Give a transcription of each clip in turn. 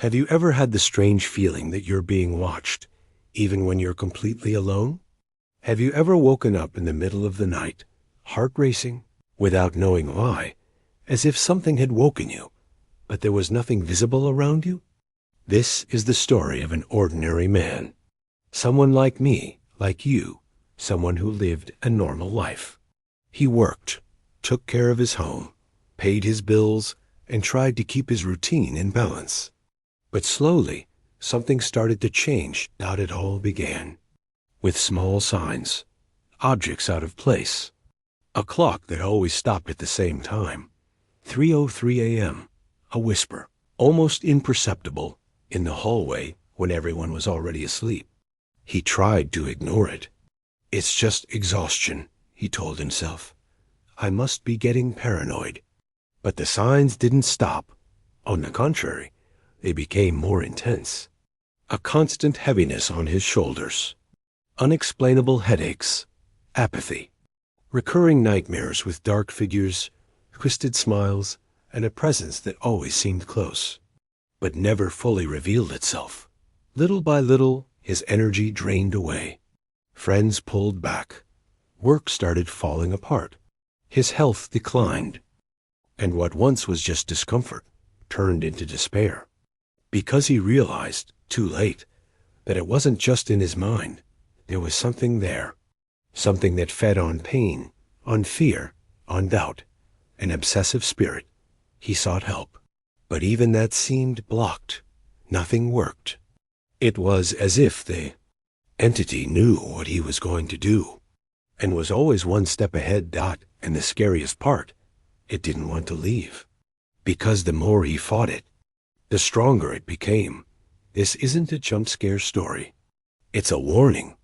Have you ever had the strange feeling that you're being watched, even when you're completely alone? Have you ever woken up in the middle of the night, heart racing, without knowing why, as if something had woken you, but there was nothing visible around you? This is the story of an ordinary man. Someone like me, like you, someone who lived a normal life. He worked, took care of his home, paid his bills, and tried to keep his routine in balance. But slowly, something started to change. It all began. With small signs, objects out of place, a clock that always stopped at the same time, 3:03 a.m., a whisper, almost imperceptible, in the hallway when everyone was already asleep. He tried to ignore it. It's just exhaustion, he told himself. I must be getting paranoid. But the signs didn't stop. On the contrary, they became more intense. A constant heaviness on his shoulders, unexplainable headaches, apathy, recurring nightmares with dark figures, twisted smiles, and a presence that always seemed close, but never fully revealed itself. Little by little, his energy drained away. Friends pulled back. Work started falling apart. His health declined. And what once was just discomfort turned into despair. Because he realized, too late, that it wasn't just in his mind. There was something there. Something that fed on pain, on fear, on doubt, an obsessive spirit. He sought help. But even that seemed blocked. Nothing worked. It was as if the entity knew what he was going to do, and was always one step ahead. And the scariest part, it didn't want to leave. Because the more he fought it, the stronger it became. This isn't a jump scare story. It's a warning.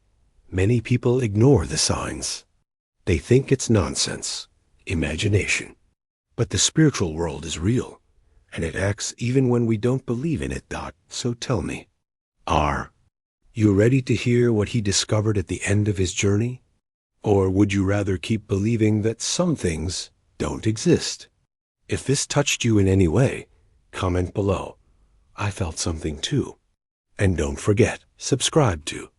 Many people ignore the signs. They think it's nonsense, imagination. But the spiritual world is real, and it acts even when we don't believe in it. So tell me, are you ready to hear what he discovered at the end of his journey? Or would you rather keep believing that some things don't exist? If this touched you in any way, comment below. I felt something too. And don't forget, subscribe to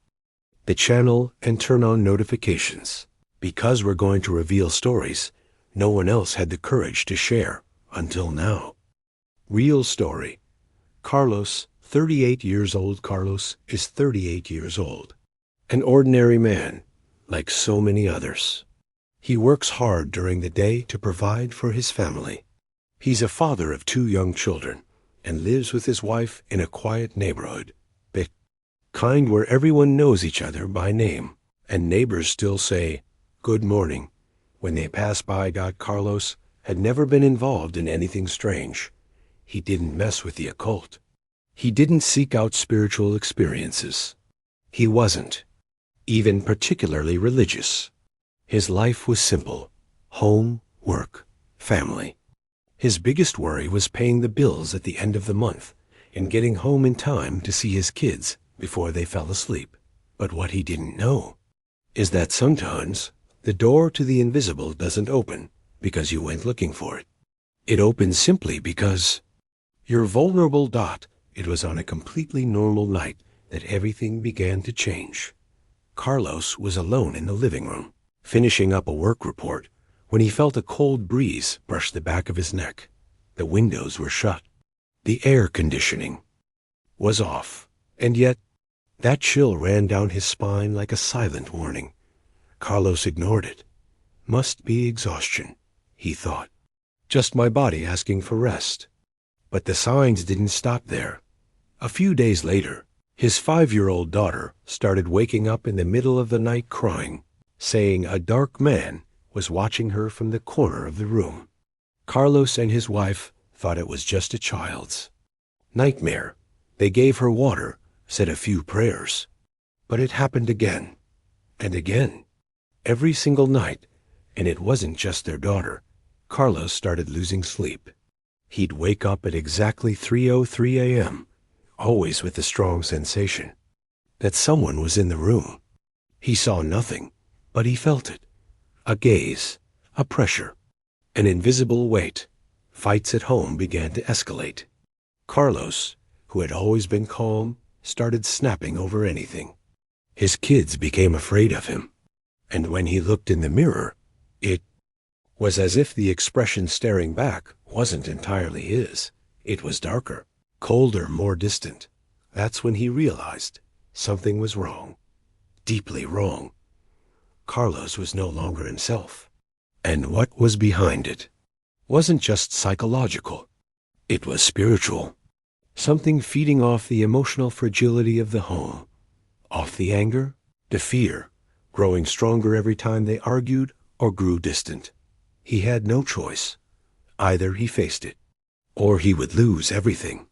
the channel and turn on notifications. Because we're going to reveal stories no one else had the courage to share until now. Real story. Carlos, 38 years old. Carlos is 38 years old. An ordinary man, like so many others. He works hard during the day to provide for his family. He's a father of 2 young children and lives with his wife in a quiet neighborhood. The kind where everyone knows each other by name, and neighbors still say, "Good morning," when they pass by. Carlos had never been involved in anything strange. He didn't mess with the occult. He didn't seek out spiritual experiences. He wasn't even particularly religious. His life was simple: home, work, family. His biggest worry was paying the bills at the end of the month and getting home in time to see his kids before they fell asleep. But what he didn't know is that sometimes the door to the invisible doesn't open because you went looking for it. It opens simply because you're vulnerable. It was on a completely normal night that everything began to change. Carlos was alone in the living room, finishing up a work report, when he felt a cold breeze brush the back of his neck. The windows were shut. The air conditioning was off, and yet that chill ran down his spine like a silent warning. Carlos ignored it. Must be exhaustion, he thought. Just my body asking for rest. But the signs didn't stop there. A few days later, his 5-year-old daughter started waking up in the middle of the night crying, saying a dark man was watching her from the corner of the room. Carlos and his wife thought it was just a child's nightmare. They gave her water, said a few prayers. But it happened again and again, every single night, and it wasn't just their daughter. Carlos started losing sleep. He'd wake up at exactly 3:03 a.m., always with the strong sensation that someone was in the room. He saw nothing, but he felt it. A gaze, a pressure, an invisible weight. Fights at home began to escalate. Carlos, who had always been calm, started snapping over anything. His kids became afraid of him. And when he looked in the mirror, it was as if the expression staring back wasn't entirely his. It was darker, colder, more distant. That's when he realized something was wrong. Deeply wrong. Carlos was no longer himself. And what was behind it wasn't just psychological. It was spiritual. Something feeding off the emotional fragility of the home. Off the anger, the fear, growing stronger every time they argued or grew distant. He had no choice. Either he faced it, or he would lose everything.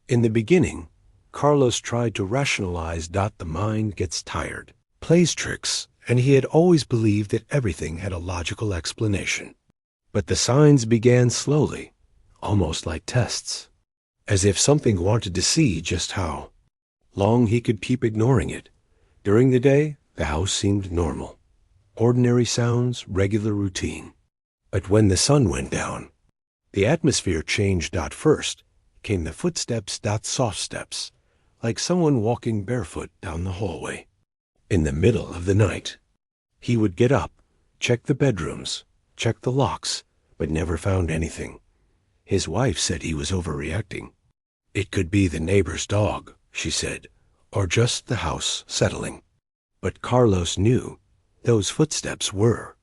In the beginning, Carlos tried to rationalize. The mind gets tired, plays tricks, and he had always believed that everything had a logical explanation. But the signs began slowly, almost like tests, as if something wanted to see just how long he could keep ignoring it. During the day, the house seemed normal. Ordinary sounds, regular routine. But when the sun went down, the atmosphere changed. First came the footsteps. Soft steps, like someone walking barefoot down the hallway. In the middle of the night, he would get up, check the bedrooms, check the locks, but never found anything. His wife said he was overreacting. It could be the neighbor's dog, she said, or just the house settling. But Carlos knew those footsteps were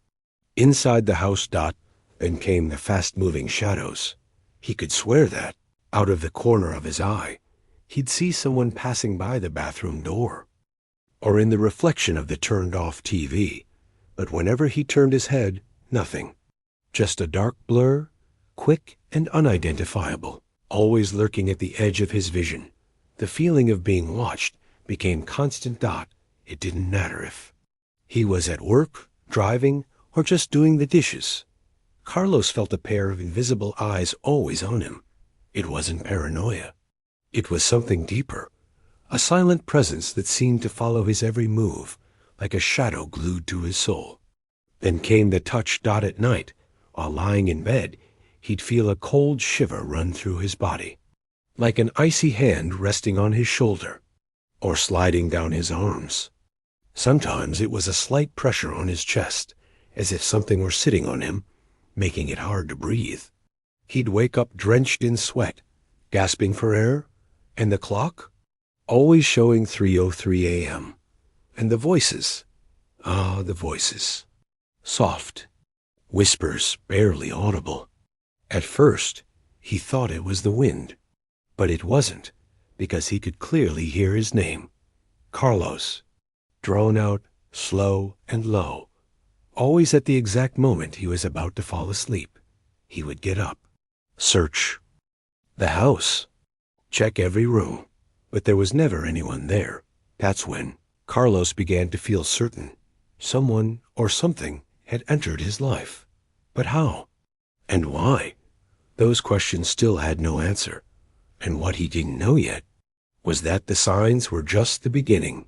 inside the house. Then came the fast-moving shadows. He could swear that, out of the corner of his eye, he'd see someone passing by the bathroom door, or in the reflection of the turned-off TV. But whenever he turned his head, nothing. Just a dark blur, quick and unidentifiable, always lurking at the edge of his vision. The feeling of being watched became constant. It didn't matter if he was at work, driving, or just doing the dishes. Carlos felt a pair of invisible eyes always on him. It wasn't paranoia. It was something deeper, a silent presence that seemed to follow his every move, like a shadow glued to his soul. Then came the touch. At night, while lying in bed, he'd feel a cold shiver run through his body, like an icy hand resting on his shoulder, or sliding down his arms. Sometimes it was a slight pressure on his chest, as if something were sitting on him, making it hard to breathe. He'd wake up drenched in sweat, gasping for air, and the clock always showing 3:03 a.m. And the voices, the voices, soft, whispers barely audible. At first, he thought it was the wind, but it wasn't, because he could clearly hear his name, Carlos, drawn out, slow and low. Always at the exact moment he was about to fall asleep, he would get up, search the house, check every room, but there was never anyone there. That's when Carlos began to feel certain someone or something had entered his life. But how? And why? Those questions still had no answer. And what he didn't know yet was that the signs were just the beginning.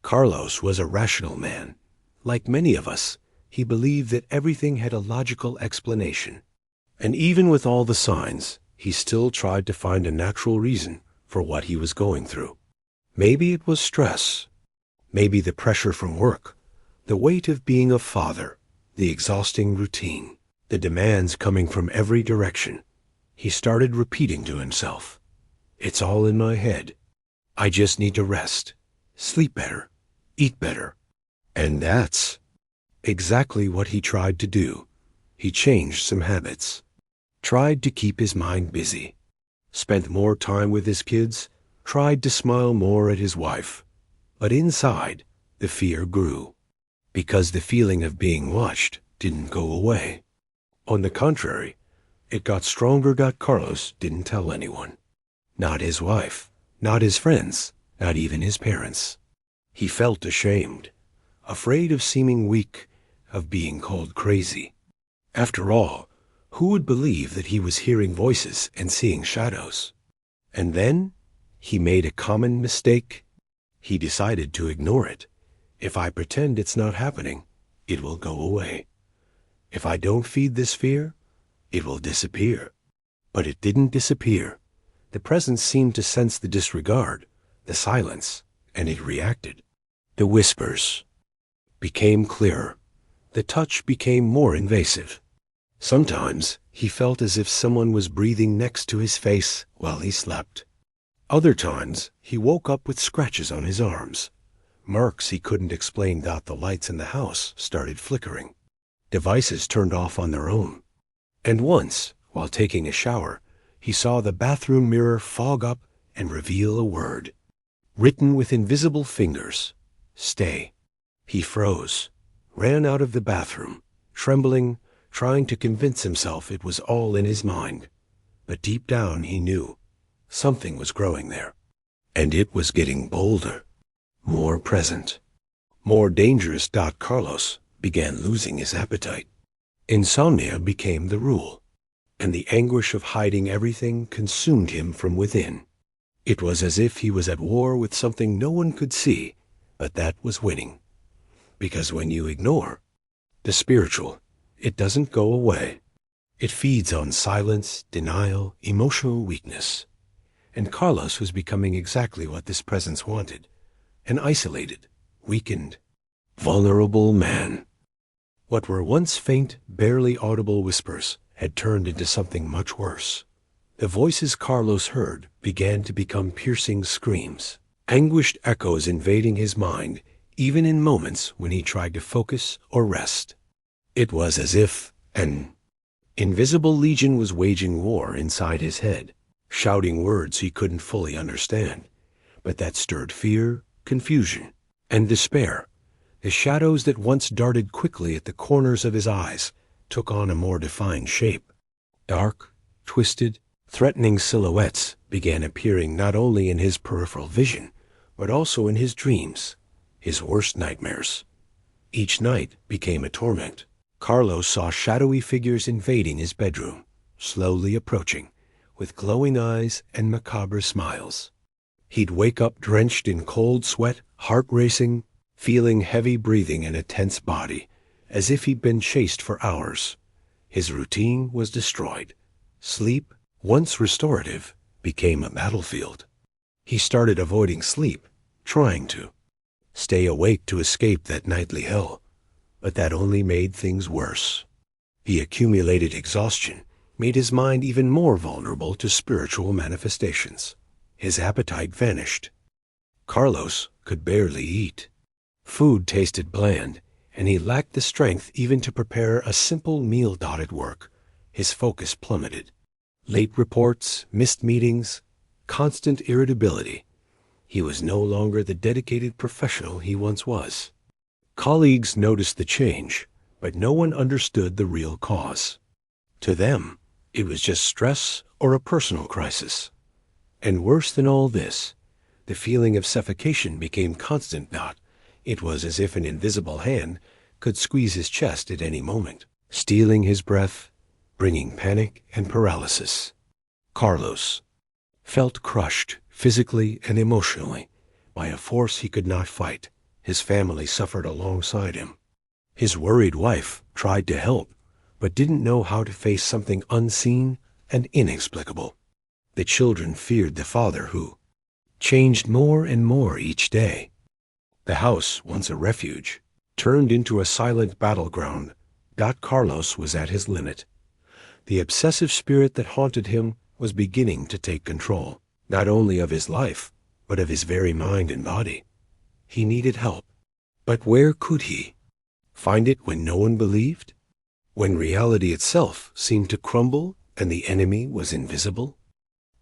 Carlos was a rational man. Like many of us, he believed that everything had a logical explanation. And even with all the signs, he still tried to find a natural reason for what he was going through. Maybe it was stress. Maybe the pressure from work, the weight of being a father, the exhausting routine, the demands coming from every direction. He started repeating to himself, "It's all in my head. I just need to rest, sleep better, eat better." And that's exactly what he tried to do. He changed some habits, tried to keep his mind busy, spent more time with his kids, tried to smile more at his wife. But inside, the fear grew, because the feeling of being watched didn't go away. On the contrary, it got stronger. Carlos didn't tell anyone. Not his wife, not his friends, not even his parents. He felt ashamed, afraid of seeming weak, of being called crazy. After all, who would believe that he was hearing voices and seeing shadows? And then he made a common mistake. He decided to ignore it. If I pretend it's not happening, it will go away. If I don't feed this fear, it will disappear. But it didn't disappear. The presence seemed to sense the disregard, the silence, and it reacted. The whispers became clearer. The touch became more invasive. Sometimes he felt as if someone was breathing next to his face while he slept. Other times he woke up with scratches on his arms. Marks he couldn't explain. The lights in the house started flickering. Devices turned off on their own. And once, while taking a shower, he saw the bathroom mirror fog up and reveal a word, written with invisible fingers: stay. He froze, ran out of the bathroom, trembling, trying to convince himself it was all in his mind. But deep down he knew something was growing there, and it was getting bolder, more present, more dangerous. Carlos began losing his appetite. Insomnia became the rule, and the anguish of hiding everything consumed him from within. It was as if he was at war with something no one could see, but that was winning. Because when you ignore the spiritual, it doesn't go away. It feeds on silence, denial, emotional weakness. And Carlos was becoming exactly what this presence wanted: an isolated, weakened, vulnerable man. What were once faint, barely audible whispers had turned into something much worse. The voices Carlos heard began to become piercing screams, anguished echoes invading his mind, even in moments when he tried to focus or rest. It was as if an invisible legion was waging war inside his head, shouting words he couldn't fully understand, but that stirred fear, confusion, and despair. The shadows that once darted quickly at the corners of his eyes took on a more defined shape. Dark, twisted, threatening silhouettes began appearing not only in his peripheral vision, but also in his dreams, his worst nightmares. Each night became a torment. Carlos saw shadowy figures invading his bedroom, slowly approaching, with glowing eyes and macabre smiles. He'd wake up drenched in cold sweat, heart racing, feeling heavy breathing in a tense body, as if he'd been chased for hours. His routine was destroyed. Sleep, once restorative, became a battlefield. He started avoiding sleep, trying to stay awake to escape that nightly hell, but that only made things worse. The accumulated exhaustion made his mind even more vulnerable to spiritual manifestations. His appetite vanished. Carlos could barely eat. Food tasted bland, and he lacked the strength even to prepare a simple meal. At work, his focus plummeted. Late reports, missed meetings, constant irritability. He was no longer the dedicated professional he once was. Colleagues noticed the change, but no one understood the real cause. To them, it was just stress or a personal crisis. And worse than all this, the feeling of suffocation became constant. It was as if an invisible hand could squeeze his chest at any moment, stealing his breath, bringing panic and paralysis. Carlos felt crushed physically and emotionally by a force he could not fight. His family suffered alongside him. His worried wife tried to help, but didn't know how to face something unseen and inexplicable. The children feared the father who changed more and more each day. The house, once a refuge, turned into a silent battleground. Carlos was at his limit. The obsessive spirit that haunted him was beginning to take control, not only of his life, but of his very mind and body. He needed help. But where could he find it when no one believed? When reality itself seemed to crumble and the enemy was invisible?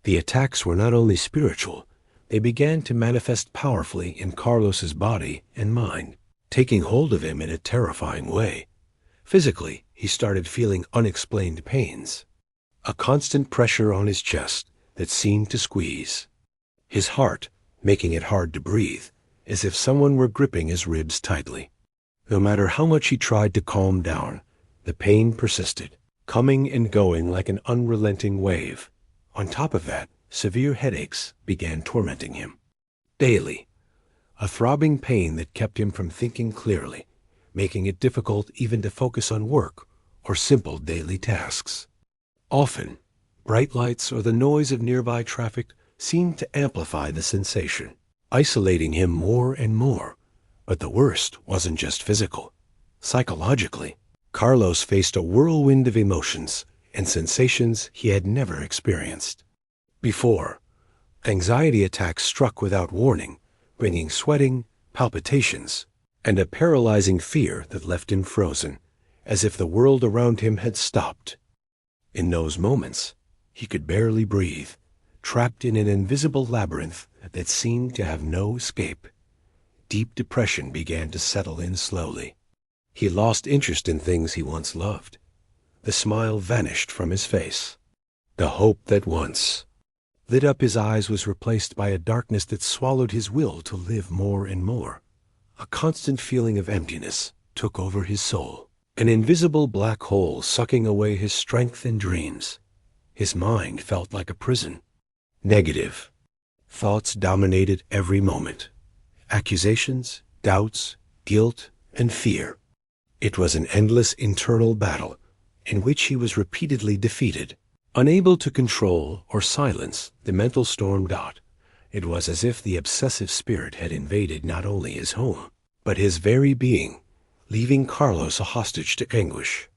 The attacks were not only spiritual, they began to manifest powerfully in Carlos's body and mind, taking hold of him in a terrifying way. Physically, he started feeling unexplained pains, a constant pressure on his chest that seemed to squeeze his heart, making it hard to breathe, as if someone were gripping his ribs tightly. No matter how much he tried to calm down, the pain persisted, coming and going like an unrelenting wave. On top of that, severe headaches began tormenting him. Daily, a throbbing pain that kept him from thinking clearly, making it difficult even to focus on work or simple daily tasks. Often, Bright lights or the noise of nearby traffic seemed to amplify the sensation, isolating him more and more. But the worst wasn't just physical. Psychologically, Carlos faced a whirlwind of emotions and sensations he had never experienced before. Anxiety attacks struck without warning, bringing sweating, palpitations, and a paralyzing fear that left him frozen, as if the world around him had stopped. In those moments, he could barely breathe, trapped in an invisible labyrinth that seemed to have no escape. Deep depression began to settle in slowly. He lost interest in things he once loved. The smile vanished from his face. The hope that once lit up his eyes was replaced by a darkness that swallowed his will to live more and more. A constant feeling of emptiness took over his soul, an invisible black hole sucking away his strength and dreams. His mind felt like a prison. Negative thoughts dominated every moment. Accusations, doubts, guilt, and fear. It was an endless internal battle in which he was repeatedly defeated. Unable to control or silence the mental storm. It was as if the obsessive spirit had invaded not only his home, but his very being, leaving Carlos a hostage to anguish.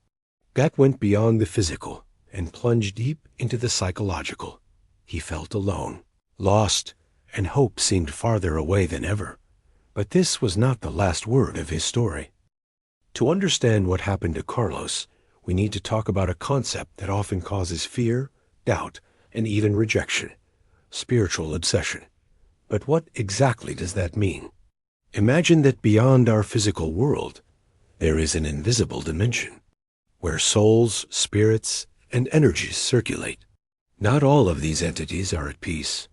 That went beyond the physical and plunged deep into the psychological. He felt alone, lost, and hope seemed farther away than ever. But this was not the last word of his story. To understand what happened to Carlos, we need to talk about a concept that often causes fear, doubt, and even rejection: spiritual obsession. But what exactly does that mean? Imagine that beyond our physical world, there is an invisible dimension, where souls, spirits, and energies circulate. Not all of these entities are at peace.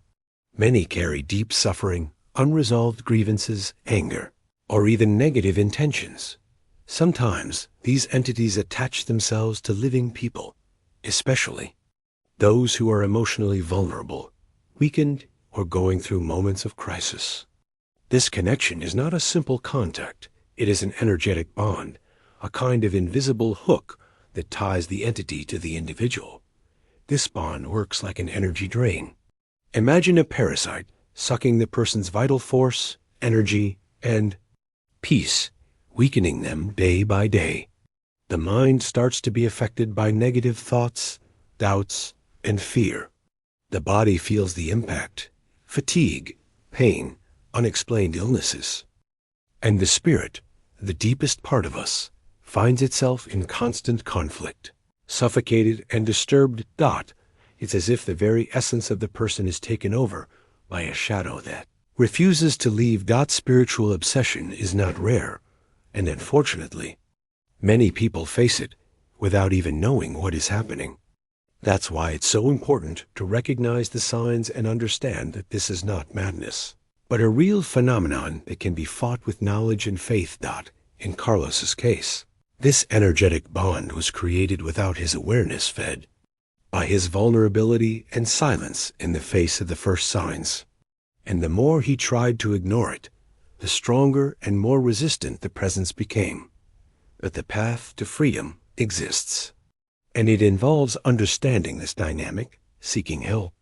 Many carry deep suffering, unresolved grievances, anger, or even negative intentions. Sometimes these entities attach themselves to living people, especially those who are emotionally vulnerable, weakened, or going through moments of crisis. This connection is not a simple contact. It is an energetic bond, a kind of invisible hook that ties the entity to the individual. This bond works like an energy drain. Imagine a parasite sucking the person's vital force, energy, and peace, weakening them day by day. The mind starts to be affected by negative thoughts, doubts, and fear. The body feels the impact: fatigue, pain, unexplained illnesses. And the spirit, the deepest part of us, finds itself in constant conflict, suffocated and disturbed. It's as if the very essence of the person is taken over by a shadow that refuses to leave. Spiritual obsession is not rare, and unfortunately, many people face it without even knowing what is happening. That's why it's so important to recognize the signs and understand that this is not madness, but a real phenomenon that can be fought with knowledge and faith. In Carlos's case, this energetic bond was created without his awareness, fed by his vulnerability and silence in the face of the first signs. And the more he tried to ignore it, the stronger and more resistant the presence became. But the path to freedom exists, and it involves understanding this dynamic, seeking help,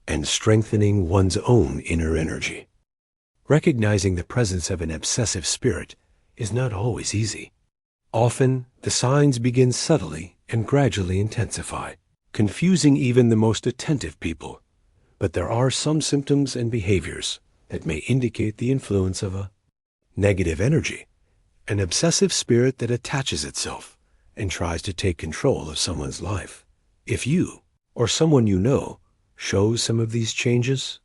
and strengthening one's own inner energy. Recognizing the presence of an obsessive spirit is not always easy. Often, the signs begin subtly and gradually intensify, confusing even the most attentive people. But there are some symptoms and behaviors that may indicate the influence of a negative energy, an obsessive spirit that attaches itself and tries to take control of someone's life. If you, or someone you know, shows some of these changes,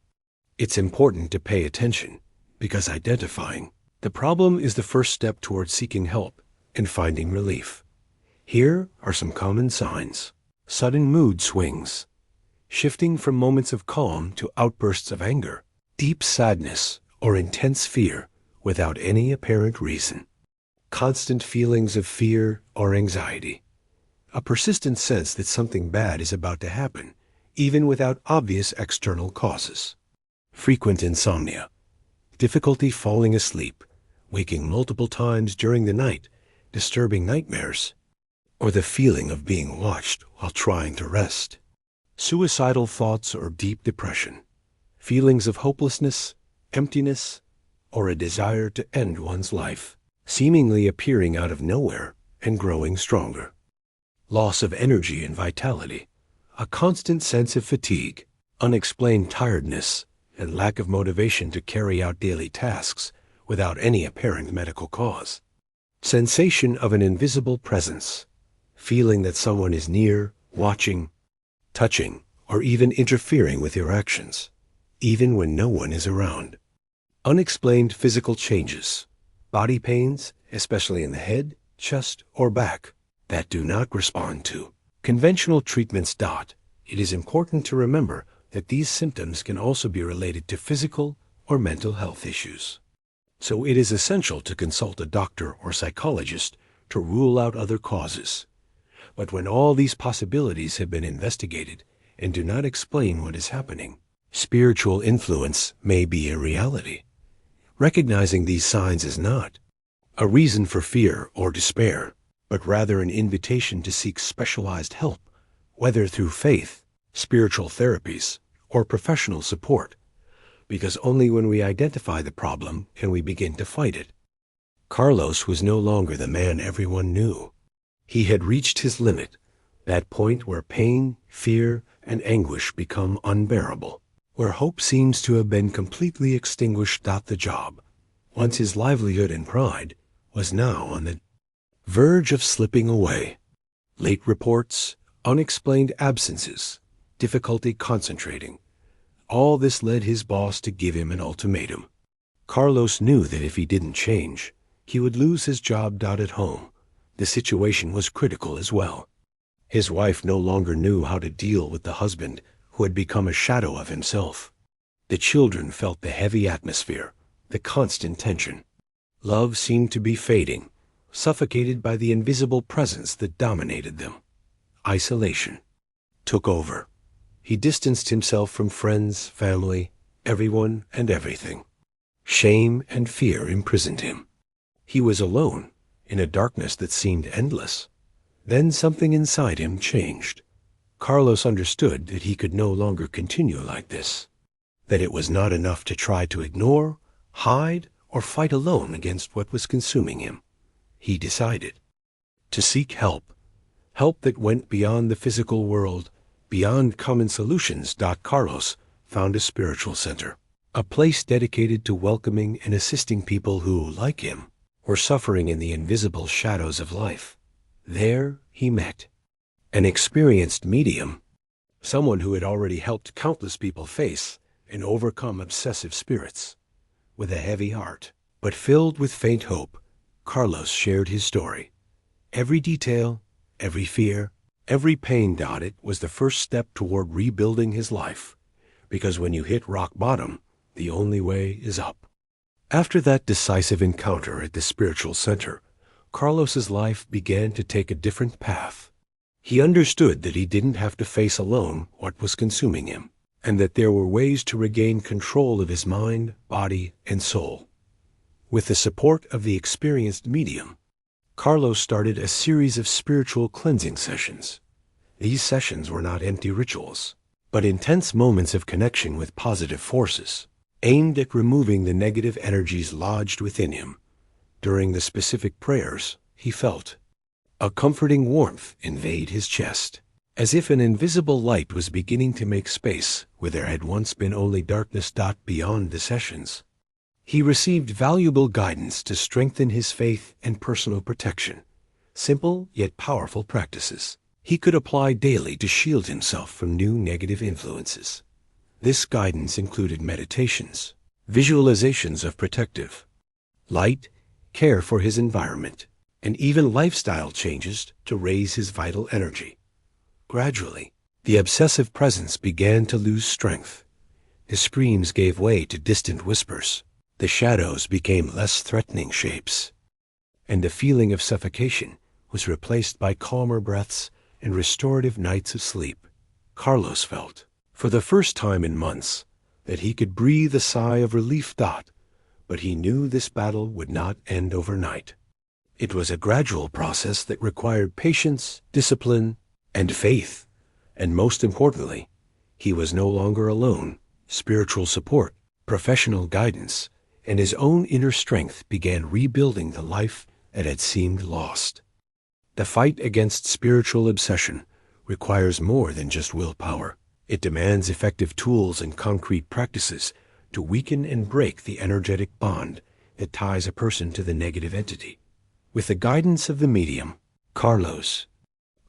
it's important to pay attention, because identifying the problem is the first step towards seeking help and finding relief. Here are some common signs: sudden mood swings, shifting from moments of calm to outbursts of anger, deep sadness or intense fear without any apparent reason, constant feelings of fear or anxiety, a persistent sense that something bad is about to happen, even without obvious external causes, frequent insomnia, difficulty falling asleep, waking multiple times during the night, disturbing nightmares, or the feeling of being watched while trying to rest. suicidal thoughts or deep depression, feelings of hopelessness, emptiness, or a desire to end one's life, seemingly appearing out of nowhere and growing stronger. Loss of energy and vitality, a constant sense of fatigue, unexplained tiredness, and lack of motivation to carry out daily tasks without any apparent medical cause. Sensation of an invisible presence, feeling that someone is near, watching, touching, or even interfering with your actions, even when no one is around. Unexplained physical changes, body pains, especially in the head, chest, or back, that do not respond to conventional treatments. It is important to remember that these symptoms can also be related to physical or mental health issues. So it is essential to consult a doctor or psychologist to rule out other causes. But when all these possibilities have been investigated and do not explain what is happening, spiritual influence may be a reality. Recognizing these signs is not a reason for fear or despair, but rather an invitation to seek specialized help, whether through faith, spiritual therapies, or professional support, because only when we identify the problem can we begin to fight it. Carlos was no longer the man everyone knew. He had reached his limit, that point where pain, fear, and anguish become unbearable, where hope seems to have been completely extinguished. The job, once his livelihood and pride, was now on the verge of slipping away. Late reports, unexplained absences, difficulty concentrating. All this led his boss to give him an ultimatum. Carlos knew that if he didn't change, he would lose his job. At home, the situation was critical as well. His wife no longer knew how to deal with the husband who had become a shadow of himself. The children felt the heavy atmosphere, the constant tension. Love seemed to be fading, suffocated by the invisible presence that dominated them. Isolation took over. He distanced himself from friends, family, everyone and everything. Shame and fear imprisoned him. He was alone, in a darkness that seemed endless. Then something inside him changed. Carlos understood that he could no longer continue like this, that it was not enough to try to ignore, hide, or fight alone against what was consuming him. He decided to seek help, help that went beyond the physical world, beyond common solutions. Carlos found a spiritual center, a place dedicated to welcoming and assisting people who, like him, were suffering in the invisible shadows of life. There he met an experienced medium, someone who had already helped countless people face and overcome obsessive spirits. With a heavy heart, but filled with faint hope, Carlos shared his story. Every detail, every fear, every pain. It was the first step toward rebuilding his life, because when you hit rock bottom, the only way is up. After that decisive encounter at the spiritual center, Carlos's life began to take a different path. He understood that he didn't have to face alone what was consuming him, and that there were ways to regain control of his mind, body, and soul. With the support of the experienced medium, Carlos started a series of spiritual cleansing sessions. These sessions were not empty rituals, but intense moments of connection with positive forces, aimed at removing the negative energies lodged within him. During the specific prayers, he felt a comforting warmth invade his chest, as if an invisible light was beginning to make space where there had once been only darkness. Beyond the sessions, he received valuable guidance to strengthen his faith and personal protection, simple yet powerful practices he could apply daily to shield himself from new negative influences. This guidance included meditations, visualizations of protective light, care for his environment, and even lifestyle changes to raise his vital energy. Gradually, the obsessive presence began to lose strength. His screams gave way to distant whispers. The shadows became less threatening shapes, and the feeling of suffocation was replaced by calmer breaths and restorative nights of sleep. Carlos felt, for the first time in months, that he could breathe a sigh of relief. But he knew this battle would not end overnight. It was a gradual process that required patience, discipline, and faith, And most importantly, he was no longer alone. Spiritual support, professional guidance, and his own inner strength began rebuilding the life that had seemed lost. The fight against spiritual obsession requires more than just willpower. It demands effective tools and concrete practices to weaken and break the energetic bond that ties a person to the negative entity. With the guidance of the medium, Carlos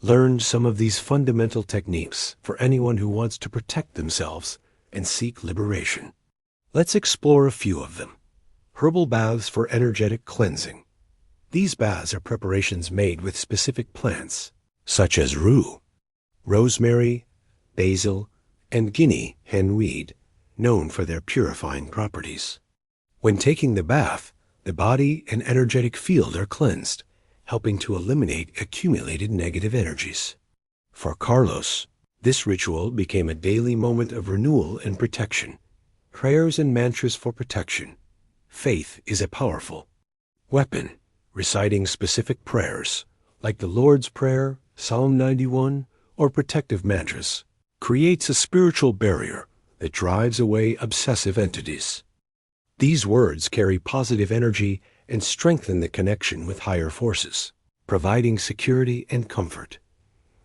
learned some of these fundamental techniques for anyone who wants to protect themselves and seek liberation. Let's explore a few of them. Herbal baths for energetic cleansing. These baths are preparations made with specific plants, such as rue, rosemary, basil, and Guinea hen weed, known for their purifying properties. When taking the bath, the body and energetic field are cleansed, helping to eliminate accumulated negative energies. For Carlos, this ritual became a daily moment of renewal and protection. Prayers and mantras for protection. Faith is a powerful weapon. Reciting specific prayers, like the Lord's Prayer, Psalm 91, or protective mantras, creates a spiritual barrier that drives away obsessive entities. These words carry positive energy and strengthen the connection with higher forces, providing security and comfort.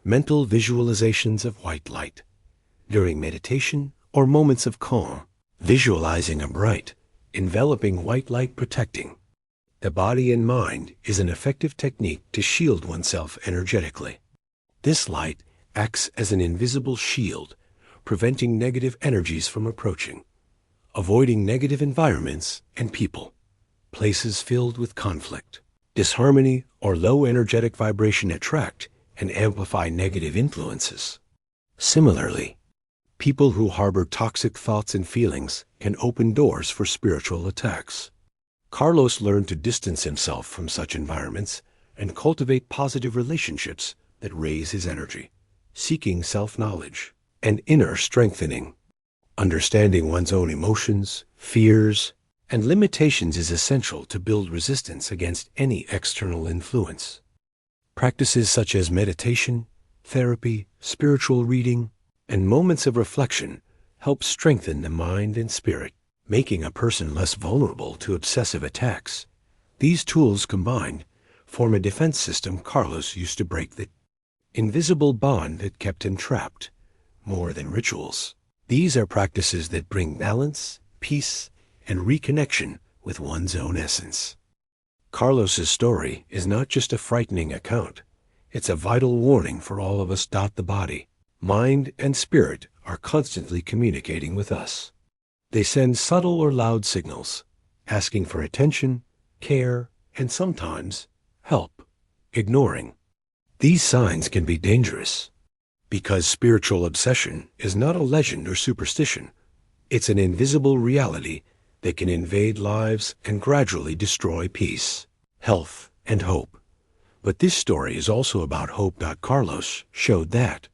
Mental visualizations of white light. During meditation or moments of calm, visualizing a bright, enveloping white light protecting the body and mind is an effective technique to shield oneself energetically. This light acts as an invisible shield, preventing negative energies from approaching, avoiding negative environments and people. Places filled with conflict, disharmony, or low energetic vibration attract and amplify negative influences. Similarly, people who harbor toxic thoughts and feelings can open doors for spiritual attacks. Carlos learned to distance himself from such environments and cultivate positive relationships that raise his energy, seeking self-knowledge and inner strengthening. Understanding one's own emotions, fears, and limitations is essential to build resistance against any external influence. Practices such as meditation, therapy, spiritual reading, and moments of reflection help strengthen the mind and spirit, making a person less vulnerable to obsessive attacks. These tools combined form a defense system Carlos used to break the invisible bond that kept him trapped. More than rituals, these are practices that bring balance, peace, and reconnection with one's own essence. Carlos's story is not just a frightening account. It's a vital warning for all of us. The body, mind, and spirit are constantly communicating with us. They send subtle or loud signals, asking for attention, care, and sometimes help. Ignoring these signs can be dangerous, because spiritual obsession is not a legend or superstition. It's an invisible reality that can invade lives and gradually destroy peace, health, and hope. But this story is also about hope. Carlos showed that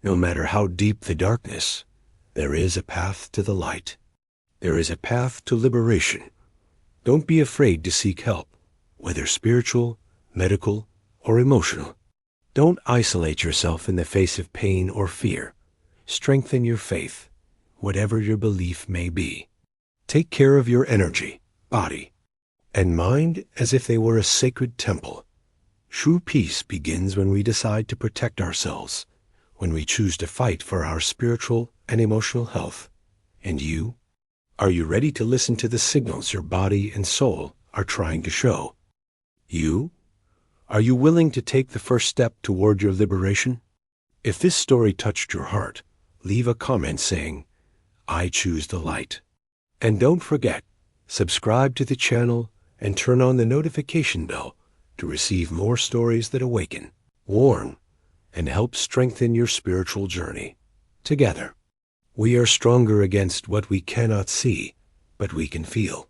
no matter how deep the darkness, there is a path to the light. There is a path to liberation. Don't be afraid to seek help, whether spiritual, medical, or emotional. Don't isolate yourself in the face of pain or fear. Strengthen your faith, whatever your belief may be. Take care of your energy, body, and mind as if they were a sacred temple. True peace begins when we decide to protect ourselves, when we choose to fight for our spiritual and emotional health. And you? Are you ready to listen to the signals your body and soul are trying to show? Are you willing to take the first step toward your liberation? If this story touched your heart, leave a comment saying, "I choose the light." And don't forget, subscribe to the channel and turn on the notification bell to receive more stories that awaken, warn, and help strengthen your spiritual journey. Together, we are stronger against what we cannot see, but we can feel.